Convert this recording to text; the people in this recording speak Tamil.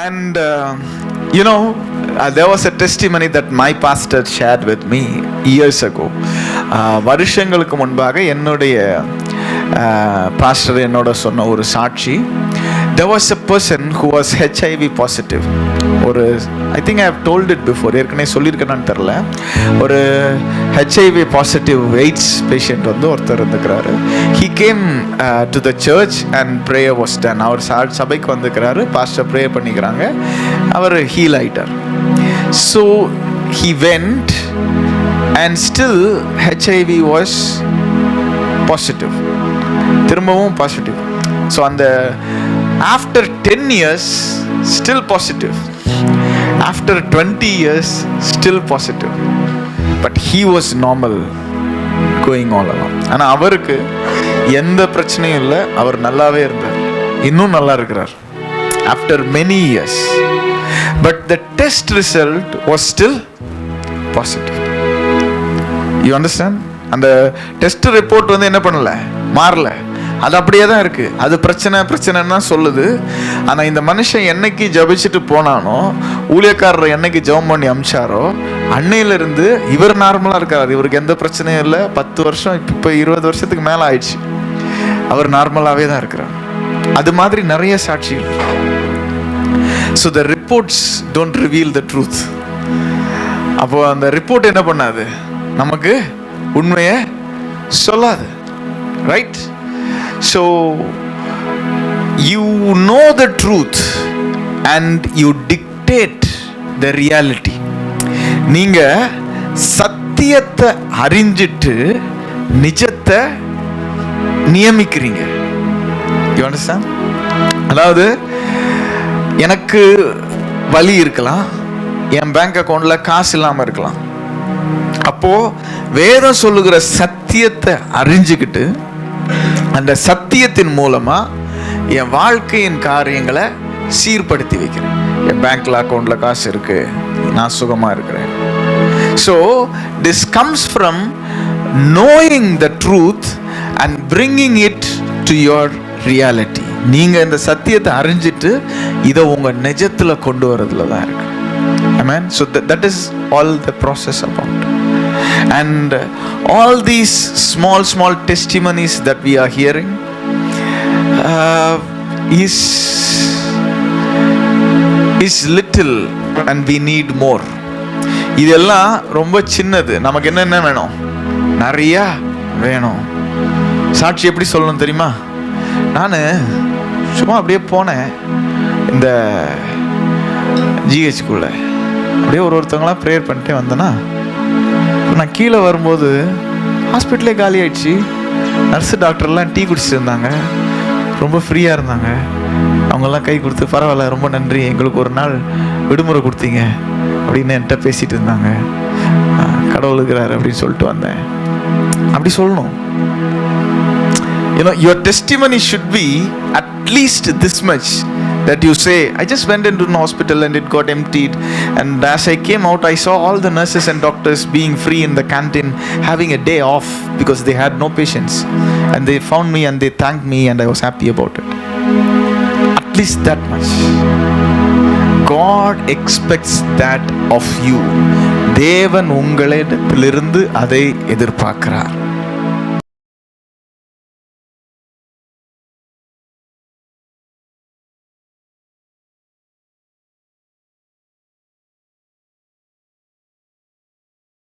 And there was a testimony that my pastor shared with me years ago. வருஷங்களுக்கு முன்பாக என்னுடைய பாஸ்டர் என்னோட சொன்ன ஒரு சாட்சி. There was a person who was HIV positive. I think I have told it before. ஏற்கனவே சொல்லியிருக்கேன்னு தெரியல. ஒரு HIV positive AIDS patient ஒருத்தர் இருந்துக்கிறாரு. He came to the church and prayer was done. அவர் சபைக்கு வந்துக்கிறாரு, பாஸ்டர் ப்ரே பண்ணிக்கிறாங்க, அவர் ஹீல் ஆயிட்டார். So he went and still HIV was positive. திரும்பவும் பாசிட்டிவ். ஸோ அந்த after 10 years still positive, after 20 years still positive, but he was normal going all along. ஆனா அவருக்கு எந்த பிரச்சனையும் இல்லை, அவர் நல்லாவே இருந்தார், இன்னும் நல்லா இருக்கிறார் after many years, but the test result was still positive. You understand? அந்த டெஸ்ட் ரிப்போர்ட் என்ன பண்ணல, மாறல, அது அப்படியே தான் இருக்கு. அது பிரச்சனைன்னா சொல்லுது. ஆனால் இந்த மனுஷன் என்னைக்கு ஜபிச்சுட்டு போனானோ, ஊழியக்காரர் என்னைக்கு ஜெபம் பண்ணி அமிச்சாரோ, அன்னையிலிருந்து இவர் நார்மலாக இருக்கார். இவருக்கு எந்த பிரச்சனையும் இல்லை. 10 வருஷம், இப்போ 20 வருஷத்துக்கு மேலே ஆயிடுச்சு, அவர் நார்மலாகவே தான் இருக்கிறார். அது மாதிரி நிறைய சாட்சிகள். So the reports don't reveal the truth. அப்போ அந்த ரிப்போர்ட் என்ன பண்ணாது, நமக்கு உண்மையை சொல்லாது. Right? So you know the truth and you dictate the reality. நீங்க சத்தியத்தை அறிஞ்சிட்டு நிஜத்தை நியமிக்கிறீங்க. You understand? அதாவது எனக்கு வலி இருக்கலாம், என் பேங்க் அக்கௌண்ட்ல காசு இல்லாம இருக்கலாம். அப்போ வேதம் சொல்லுகிற சத்தியத்தை அறிஞ்சுக்கிட்டு அந்த சத்தியத்தின் மூலமா என் வாழ்க்கையின் காரியங்களை சீர்படுத்தி வைக்கிறேன். என் பேங்க்ல அக்கௌண்ட்ல காசு இருக்கு, நான் சுகமா இருக்கிறேன். So this comes from knowing the truth and bringing it to your reality. நீங்க இந்த சத்தியத்தை அறிஞ்சிட்டு இதை உங்க நிஜத்துல கொண்டு வரதுல தான் இருக்கு. Amen. So that is all the process about. And all these small testimonies that we are hearing is little and we need more. இதெல்லாம் ரொம்ப சின்னது. நமக்கு என்ன வேணும், நிறைய வேணும். சாட்சி எப்படி சொல்லணும் தெரியுமா? நான் சும்மா அப்படியே போனேன் இந்த ஜிஹெச்குள்ள, அப்படியே ஒருத்தவங்களா ப்ரேயர் பண்ணிட்டே வந்தேன்னா, நான் கீழே வரும்போது ஹாஸ்பிட்டலே காலி ஆயிடுச்சு. நர்ஸு டாக்டர்லாம் டீ குடிச்சிட்டு இருந்தாங்க, ரொம்ப ஃப்ரீயாக இருந்தாங்க. அவங்கெல்லாம் கை கொடுத்து, பரவாயில்ல, ரொம்ப நன்றி, எங்களுக்கு ஒரு நாள் விடுமுறை கொடுத்தீங்க அப்படின்னு என்கிட்ட பேசிகிட்டு இருந்தாங்க. கடவுள் இருக்கிறார் அப்படின்னு சொல்லிட்டு வந்தேன். அப்படி சொல்லணும். Your testimony should be at least this much, that you say, I just went into an hospital and it got emptied, and as I came out I saw all the nurses and doctors being free in the canteen, having a day off because they had no patients, and they found me and they thanked me and I was happy about it. At least that much. God expects that of you. தேவன் உங்களிடத்திலிருந்து அதை எதிர்பார்க்கிறார்.